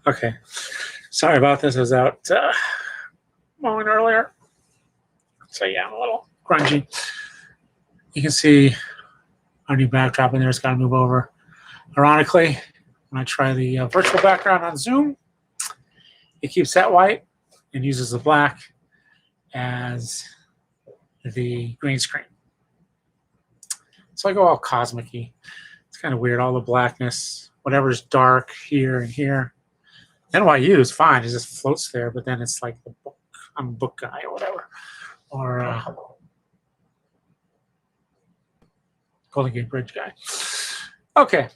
Okay, sorry about this. I was out mowing earlier, so yeah, I'm a little grungy. You can see our new backdrop in there. It's got to move over. Ironically, when I try the virtual background on Zoom, it keeps that white and uses the black as the green screen. So I go all cosmic-y. It's kind of weird, all the blackness, whatever's dark here and here. NYU is fine, it just floats there, but then it's like the book. I'm a book guy or whatever. Or Golden Gate Bridge guy. Okay,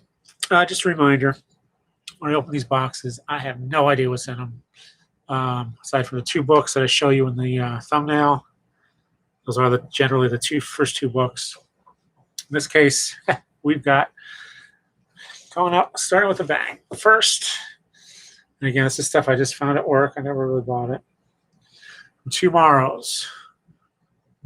just a reminder, when I open these boxes, I have no idea what's in them. Aside from the 2 books that I show you in the thumbnail, those are generally the first two books. In this case, we've got going up, starting with a bang. First, and again, this is stuff I just found at work. I never really bought it. Tomorrow's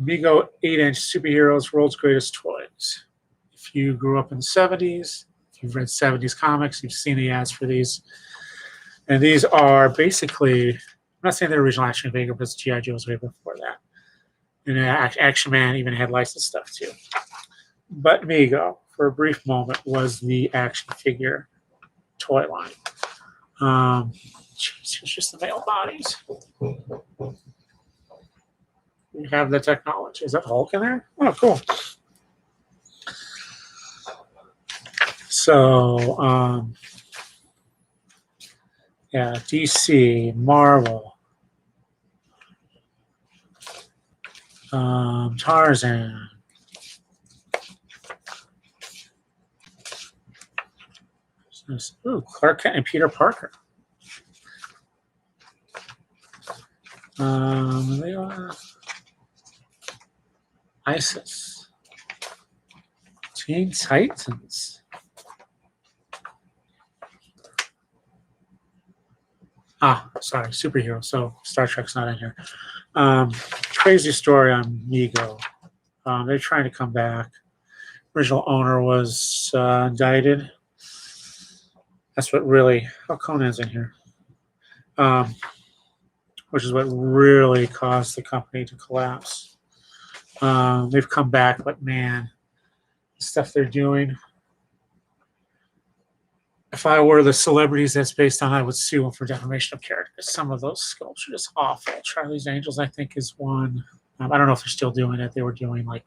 Mego 8-inch Superheroes World's Greatest Toys. If you grew up in the 70s, if you've read 70s comics, you've seen the ads for these. And these are basically, I'm not saying they're original Action Figure, but G.I. Joe's way before that. And Action Man even had licensed stuff too. But Mego, for a brief moment, was the action figure toy line. It's just the male bodies. We have the technology. Is that Hulk in there? Oh, cool. So, yeah, DC, Marvel, Tarzan. Ooh, Clark Kent and Peter Parker. They are ISIS. Teen Titans. Sorry, superhero. So Star Trek's not in here. Crazy story on Mego. They're trying to come back. Original owner was indicted. That's what really. Oh, Conan's in here. Which is what really caused the company to collapse. They've come back, but man, the stuff they're doing. If I were the celebrities that's based on, I would sue them for defamation of character. Some of those sculptures are just awful. Charlie's Angels, I think, is one. I don't know if they're still doing it. They were doing like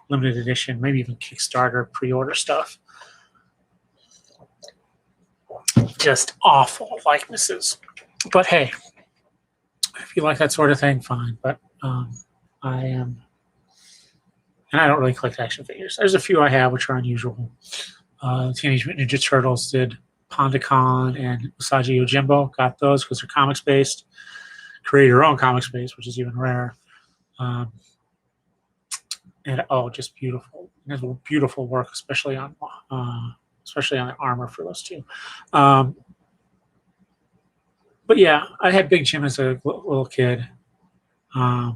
limited edition, maybe even Kickstarter pre-order stuff. Just awful likenesses. But hey, if you like that sort of thing, fine. But I am, and I don't really collect action figures. There's a few I have which are unusual. Teenage Mutant Ninja Turtles did Pondicon and Usagi Yojimbo. Got those because they're comics based. Create your own comics based, which is even rare. And just beautiful. There's beautiful work, especially on the armor for those two. But yeah, I had Big Jim as a little kid. So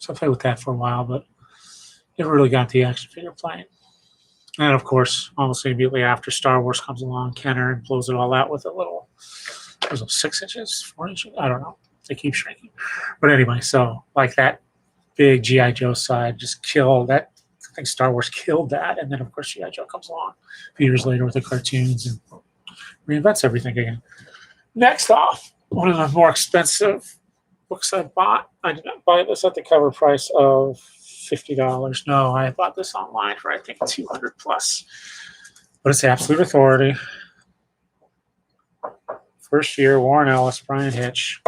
I played with that for a while, but never really got the action figure playing. And of course, almost immediately after, Star Wars comes along, Kenner, and blows it all out with a little, 6 inches, 4 inches? I don't know. They keep shrinking. But anyway, so like that big G.I. Joe side just killed that. I think Star Wars killed that. And then, of course, G.I. Joe comes along a few years later with the cartoons and reinvents everything again. Next off, one of the more expensive books I bought. I did not buy this at the cover price of $50. No, I bought this online for I think $200 plus. But it's Absolute Authority. First year, Warren Ellis, Brian Hitch.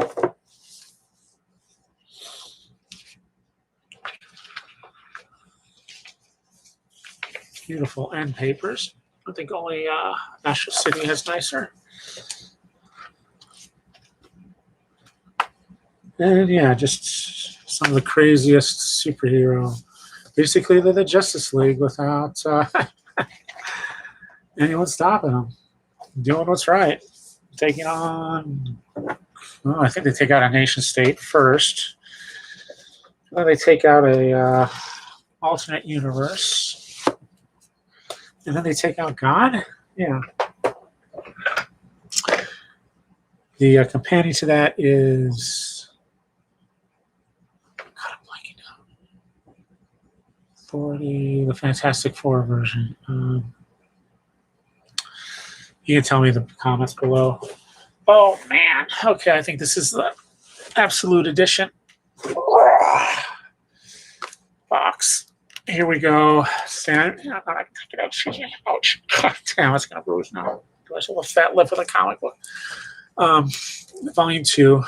Beautiful end papers. I think only National City has nicer. And yeah, just some of the craziest superhero. Basically, they're the Justice League without anyone stopping them. Doing what's right. Taking on, I think they take out a nation state first. Then they take out a alternate universe. And then they take out God? Yeah. The companion to that is, God, I'm blanking out. 40, the Fantastic Four version. You can tell me in the comments below. Oh man, okay, I think this is the Absolute Edition box. Here we go. Sten, I'm not take it out. Excuse me. Ouch. Damn, it's gonna bruise now. Do I still have a fat lip with a comic book? Volume 2.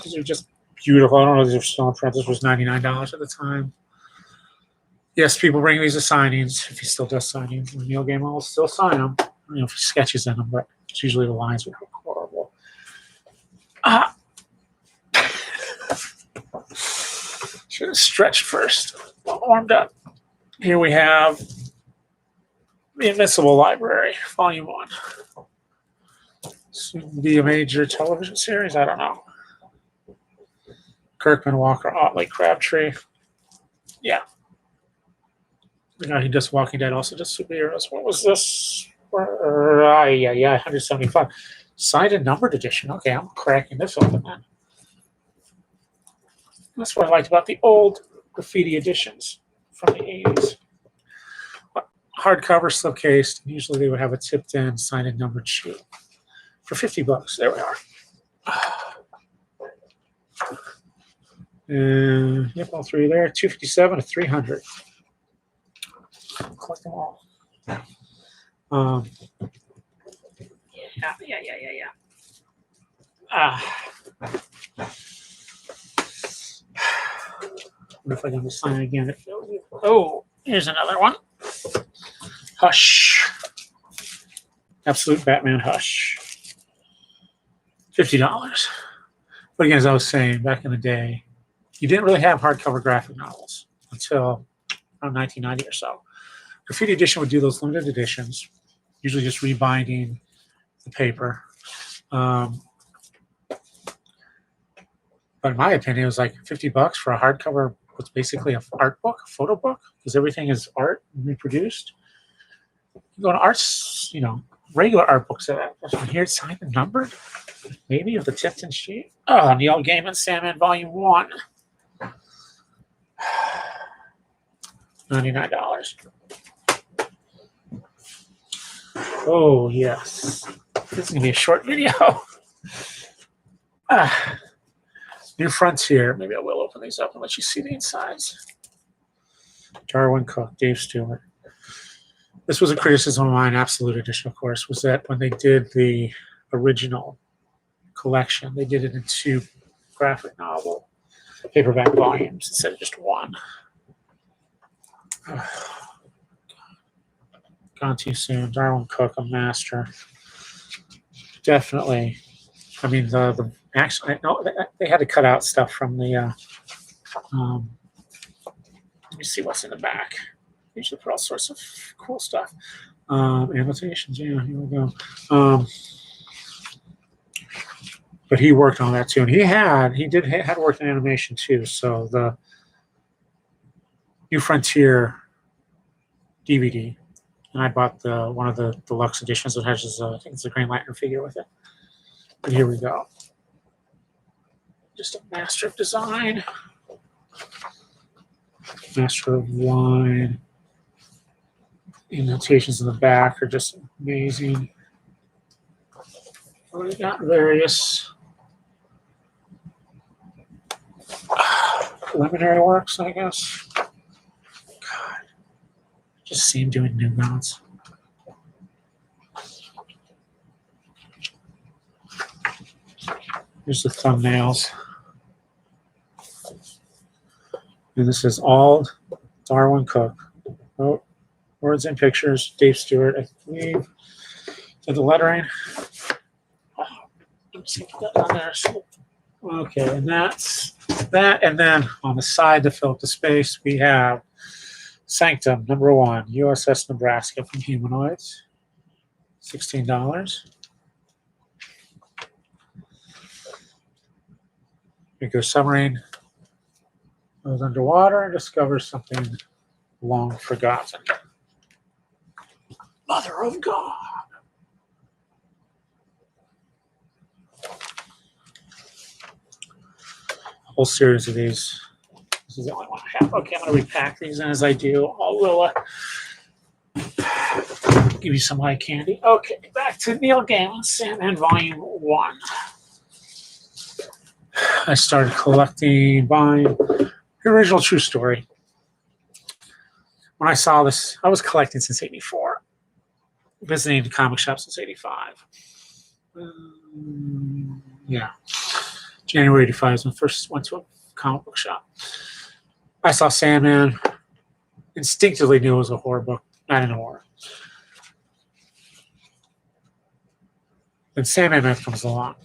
These are just beautiful. I don't know if these are still in print. This was $99 at the time. Yes, people bring these to signings. If he still does signings, Neil Gaiman will still sign them. I don't know if he sketches in them, but it's usually the lines are horrible. Should have stretched first. Warmed up. Here we have The Invincible Library, Volume 1. Soon be a major television series. I don't know. Kirkman, Walker, Otley, Crabtree. Yeah. The guy who does Walking Dead also does superheroes. What was this? Yeah, 175. Signed and numbered edition. Okay, I'm cracking this open then. That's what I liked about the old graffiti editions from the 80s. Hardcover, slipcased. Usually they would have a tipped in, signed and numbered sheet. For $50. There we are. Yep, all three there. 257 to 300. Collect them all. Yeah. What if I can sign it again? Oh, here's another one. Hush. Absolute Batman Hush. $50. But again, as I was saying, back in the day, you didn't really have hardcover graphic novels until around 1990 or so. Graffiti Edition would do those limited editions, usually just rebinding the paper. But in my opinion, it was like $50 for a hardcover. What's basically an art book, a photo book, because everything is art reproduced. You go to arts, regular art books that here it's signed and numbered, maybe with the tipped in sheet. Oh, Neil Gaiman, Sandman, Volume 1. $99. Oh yes, this is gonna be a short video. New Frontier. Maybe I will open these up and let you see the insides. Darwin Cook, Dave Stewart. This was a criticism of mine, Absolute Edition, of course, was that when they did the original collection, they did it in 2 graphic novel paperback volumes instead of just 1. Gone too soon. Darwin Cook, a master. Definitely. I mean, the actually, no, they had to cut out stuff from the. Let me see what's in the back. Usually put all sorts of cool stuff. Annotations, yeah, here we go. But he worked on that too, and he had worked in animation too. So the New Frontier DVD, and I bought one of the deluxe editions that has I think it's a Green Lantern figure with it. But here we go. Just a master of design, master of line. Annotations in the back are just amazing. We got various preliminary works, I guess. God, just see him doing new mounts. Here's the thumbnails. And this is all Darwin Cook. Oh, words and pictures, Dave Stewart, I believe. So the lettering. Let's see, put that on there. Okay, and that's that. And then on the side to fill up the space, we have Sanctum, number 1, USS Nebraska from Humanoids. $16. Rico submarine goes underwater and discovers something long forgotten. Mother of God. whole series of these. This is the only one I have. Okay, I'm going to repack these, and as I do, I'll give you some eye candy. Okay, back to Neil Gaiman, Sandman Volume 1. I started collecting, buying the original true story. When I saw this, I was collecting since '84, visiting the comic shop since '85. Yeah, January '85 is when I first went to a comic book shop. I saw Sandman, instinctively knew it was a horror book, not an horror. Then Sandman Myth comes along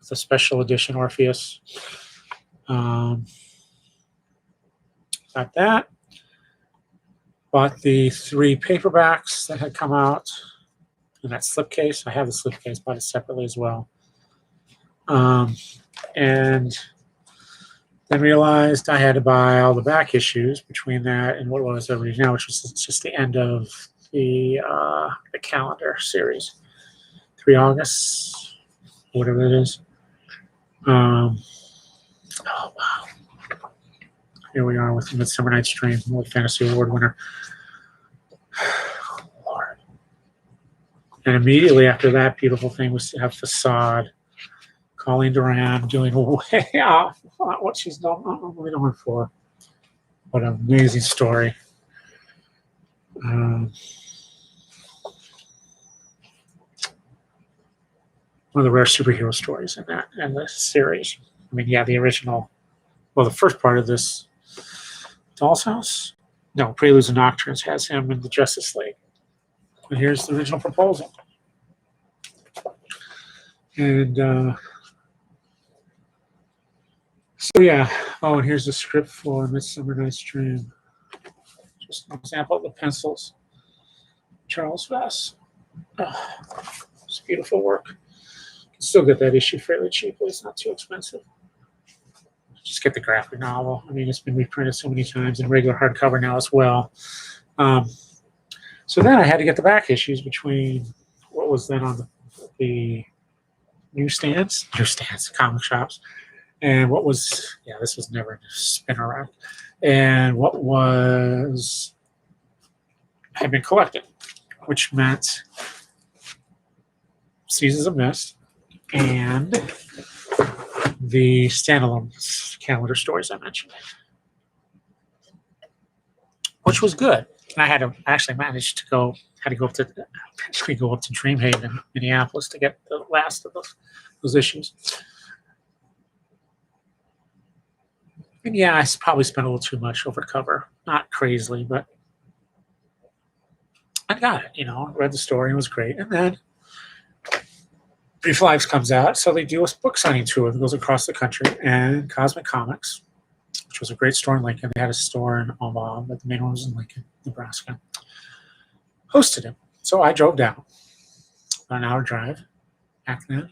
with a special edition Orpheus. Got that. Bought the 3 paperbacks that had come out in that slipcase. I have the slipcase, bought it separately as well. And then realized I had to buy all the back issues between that and what was every now, which was just the end of the calendar series, 3 August, whatever it is. Oh wow! Here we are with Midsummer Night's Dream, World Fantasy Award winner. Lord. And immediately after that, beautiful thing was to have Facade. Colleen Duran doing way off what she's normally known for. What an amazing story. One of the rare superhero stories in this series. I mean, yeah, the original, well, the first part of this, Doll's House? No, Preludes and Nocturnes has him in the Justice League. And here's the original proposal. And so yeah, oh, and here's the script for Midsummer Night's Dream. Just an example of the pencils. Charles Vess. It's beautiful work. You can still get that issue fairly cheaply. It's not too expensive. Just get the graphic novel. I mean, it's been reprinted so many times in regular hardcover now as well. So then I had to get the back issues between what was then on the newsstands, comic shops, and what was, yeah, this was never a spinner rack, and what had been collected, which meant Seasons of Mist and the standalone calendar stories I mentioned, which was good. And I had to actually manage to go up to Dreamhaven, Minneapolis, to get the last of those issues. And yeah, I probably spent a little too much over cover. Not crazily, but I got it, read the story, it was great. And then Brief Lives comes out, so they do a book signing tour that goes across the country, and Cosmic Comics, which was a great store in Lincoln. They had a store in Omaha, but the main one was in Lincoln, Nebraska. Hosted him. So I drove down, about an hour drive back then,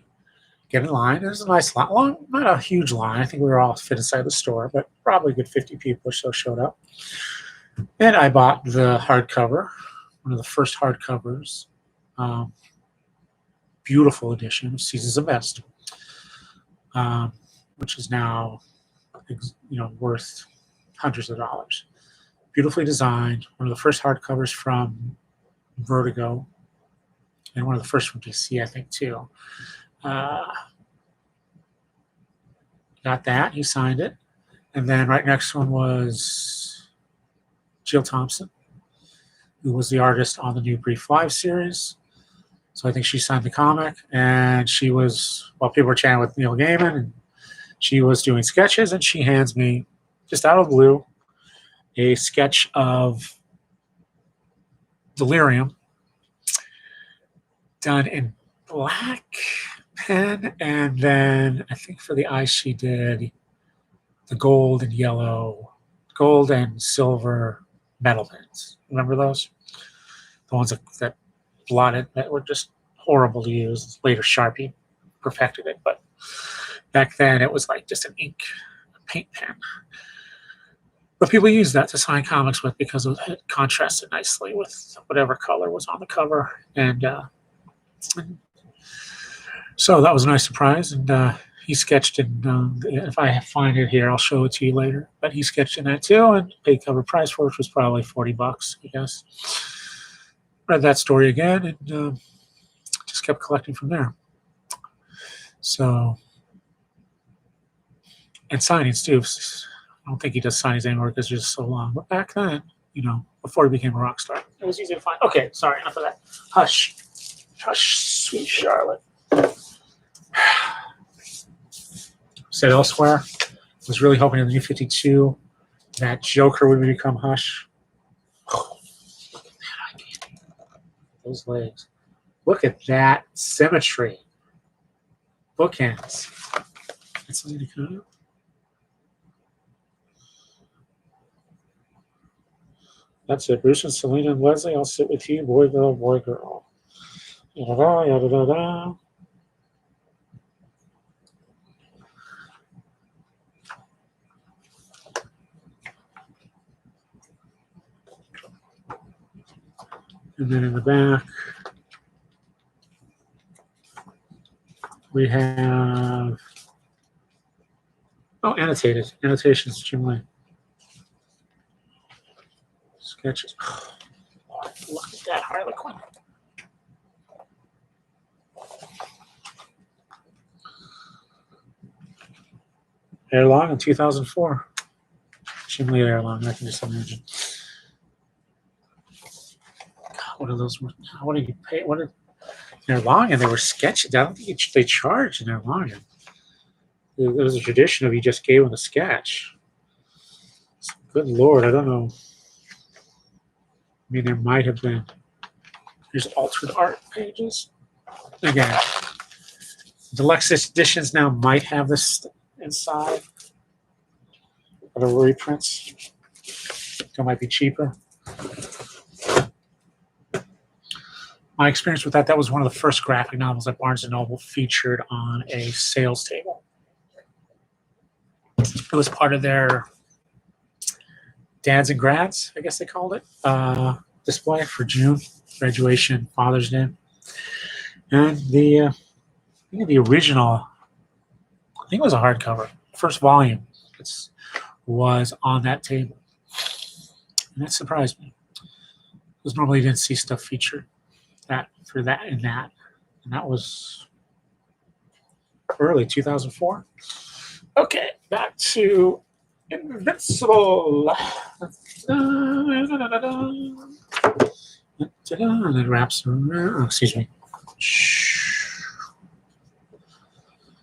get in line. It was a nice line, long, not a huge line. I think we were all fit inside the store, but probably a good 50 people or so showed up. And I bought the hardcover, one of the first hardcovers, beautiful edition of Seasons of Mist, which is now worth hundreds of dollars. Beautifully designed, one of the first hardcovers from Vertigo, and one of the first from DC, I think, too. Got that, he signed it. And then right next one was Jill Thompson, who was the artist on the new Brief Live series. So I think she signed the comic, and she was, while people were chatting with Neil Gaiman, and she was doing sketches, and she hands me, just out of the blue, a sketch of Delirium done in black pen, and then I think for the eyes she did the gold and silver metal pens. Remember those? The ones that blotted, that were just horrible to use. Later Sharpie perfected it, but back then it was like just an ink paint pen. But people used that to sign comics with because it contrasted nicely with whatever color was on the cover. And so that was a nice surprise. And he sketched in, if I find it here, I'll show it to you later. But he sketched in that too, and paid cover price for it, which was probably $40, I guess. Read that story again, and just kept collecting from there. So, and signings too. I don't think he does signings anymore because they're just so long. But back then, you know, before he became a rock star, it was easy to find. Okay, sorry, enough of that. Hush, hush, sweet Charlotte. Said elsewhere, was really hoping in the New 52 that Joker would become Hush. Oh, look at that. Those legs. Look at that symmetry. Bookends. That's something to kind of. That's it. Bruce and Selena and Leslie, I'll sit with you. Boy, girl, boy, girl. Yada, yada, yada, yada. And then in the back, we have, annotated. Annotations, Jim Lee. Sketches. Oh, Lord, look at that Harlequin. Hair long in 2004. Jim Lee hair long, I can just imagine. God, what are those? What do you pay? What are they're long and they were sketched? I don't think they charged in their long. There was a tradition of you just gave them a sketch. Good Lord, I don't know. I mean, there might have been. There's altered art pages. Again, deluxe editions now might have this inside. Other reprints. It might be cheaper. My experience with that was one of the first graphic novels that Barnes & Noble featured on a sales table. It was part of their dads and grads, I guess they called it, display for June, graduation, Father's Day. And the original, I think it was a hardcover, first volume was on that table. And that surprised me. Because normally you didn't see stuff featured for that. And that was early 2004. Okay, back to Invincible. And it wraps around. Excuse me.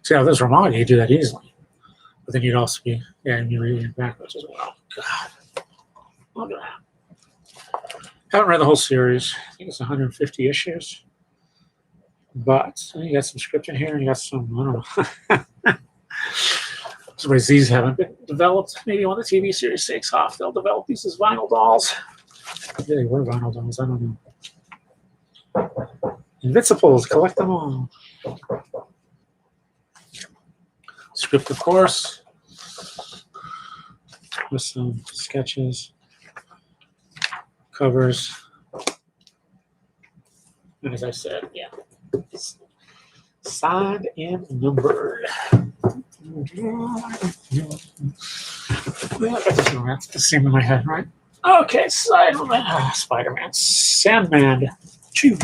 See how this Ramon, you do that easily. But then you'd also be, you're reading it backwards as well. God. Look at that. Haven't read the whole series. I think it's 150 issues. But you got some script in here, and you got some, I don't know. That's why these haven't been developed. Maybe when the TV series takes off, they'll develop these as vinyl dolls. Yeah, they were vinyl dolls. I don't know. Invincibles, collect them all. Script, of course, with some sketches, covers, and as I said, signed and numbered. I got this same in my head, right? Okay, Spider-Man, Sandman 2,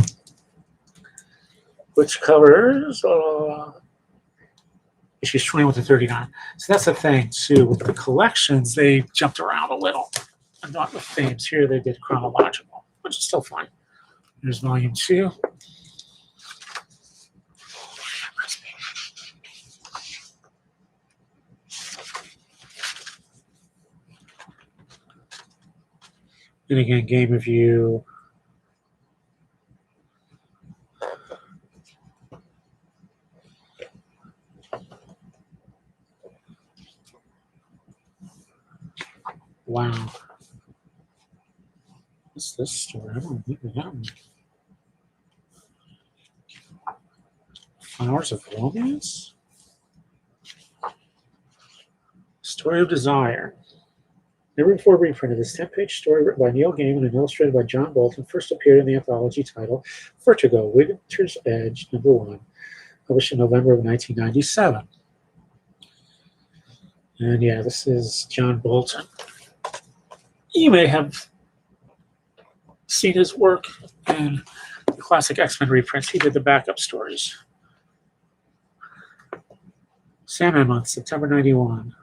which covers issues 21 to 39. So that's the thing, too. With the collections, they jumped around a little. And not with themes. Here they did chronological, which is still fine. Here's volume 2. And again, game review. Wow. What's this story? I don't think we have one. Flowers of Romance? Story of Desire. Never before reprinted, this 10-page story written by Neil Gaiman and illustrated by John Bolton first appeared in the anthology titled Vertigo, Winter's Edge, #1, published in November of 1997. And yeah, this is John Bolton. You may have seen his work in the classic X-Men reprints. He did the backup stories. Sandman Month, September 91.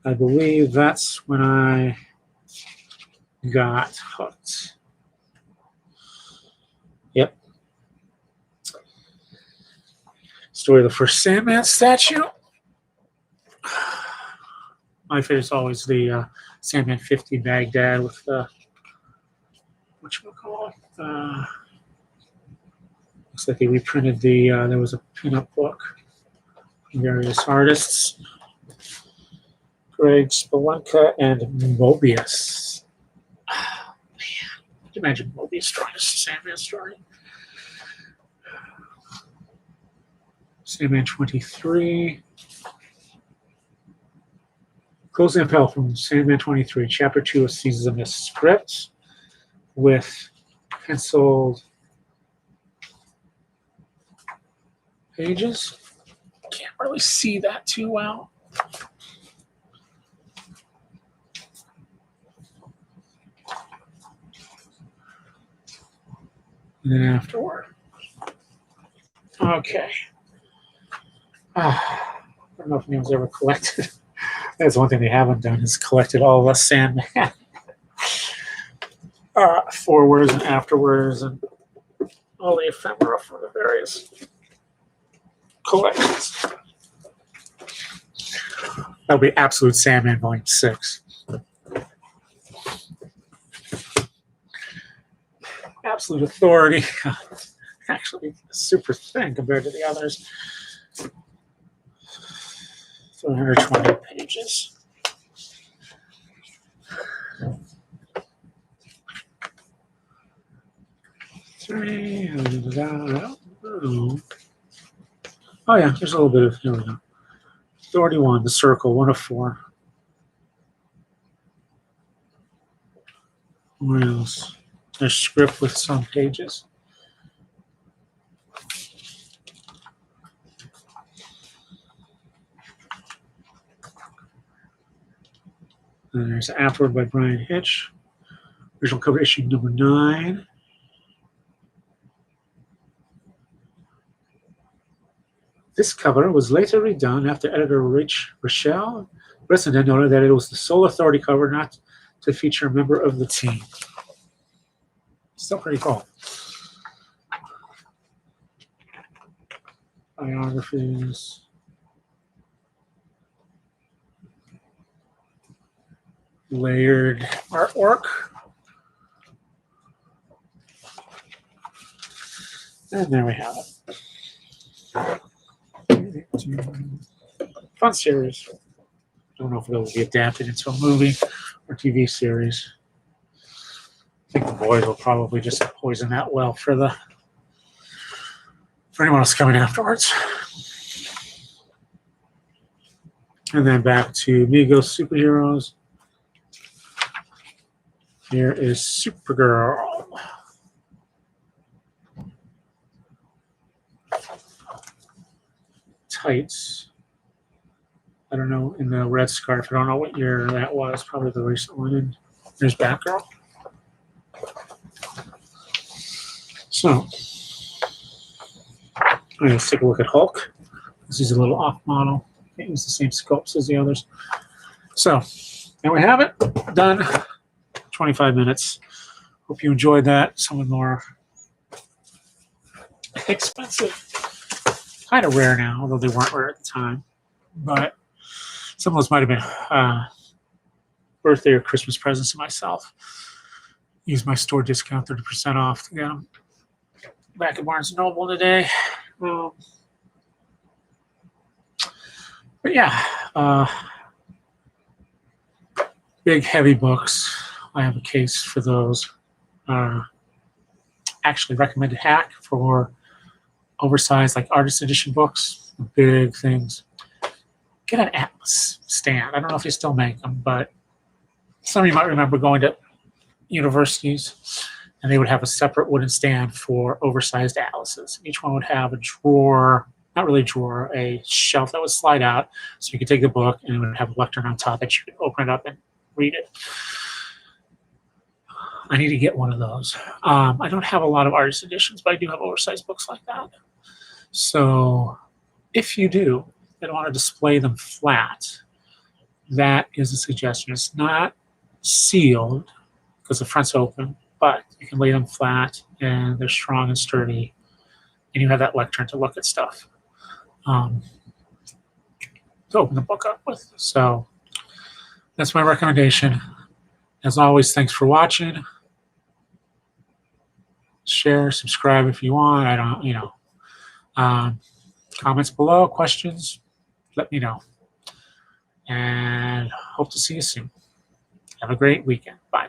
I believe that's when I got hooked. Yep. Story of the first Sandman statue. My favorite is always the Sandman 50 Baghdad with the whatchamacallit. Looks like they reprinted the there was a pinup book from various artists. Greg Spolenka and Moebius. Oh, man. Can you imagine Moebius drawing a Sandman story? Sandman 23. Closing Appel from Sandman 23, Chapter 2 of Seasons of Mist script with penciled pages. Can't really see that too well. And then afterward. Okay. I don't know if anyone's ever collected. That's one thing they haven't done is collected all of us Sandman forwards and afterwards and all the ephemera from the various collections. That'll be Absolute Sandman Volume 6. Absolute Authority. Actually, super thin compared to the others. 320 pages. Oh yeah, there's a little bit of, here we go. Authority 1, The Circle, 1 of 4. What else? There's script with some pages. And there's Afterward by Brian Hitch. Original cover issue number 9. This cover was later redone after editor Rachel Brissenden noted that it was the sole Authority cover not to feature a member of the team. Still pretty cool. Biographies. Layered artwork. And there we have it. Fun series. I don't know if it'll be adapted into a movie or TV series. I think the boys will probably just poison that well for anyone else coming afterwards. And then back to Migos Superheroes. Here is Supergirl. Tights. I don't know, in the red scarf. I don't know what year that was. Probably the recent one. And there's Batgirl. So, let's take a look at Hulk. This is a little off model. Can't use the same sculpts as the others. So, there we have it. Done. 25 minutes. Hope you enjoyed that. Some of the more expensive. Kind of rare now, although they weren't rare at the time. But some of those might have been birthday or Christmas presents to myself. Use my store discount, 30% off to get them. Back at Barnes & Noble today. But yeah, big, heavy books. I have a case for those. Actually recommended hack for oversized, like artist edition books, big things. Get an Atlas stand. I don't know if they still make them, but some of you might remember going to universities and they would have a separate wooden stand for oversized atlases. Each one would have a drawer not really a drawer, a shelf that would slide out, so you could take the book and it would have a lectern on top that you could open it up and read it. I need to get one of those. I don't have a lot of artist editions, but I do have oversized books like that. So if you do and want to display them flat, that is a suggestion. It's not sealed because the front's open, but you can lay them flat and they're strong and sturdy, and you have that lectern to look at stuff to open the book up with. So that's my recommendation. As always, thanks for watching. Share, subscribe if you want. I don't, comments below, questions, let me know. And hope to see you soon. Have a great weekend. Bye.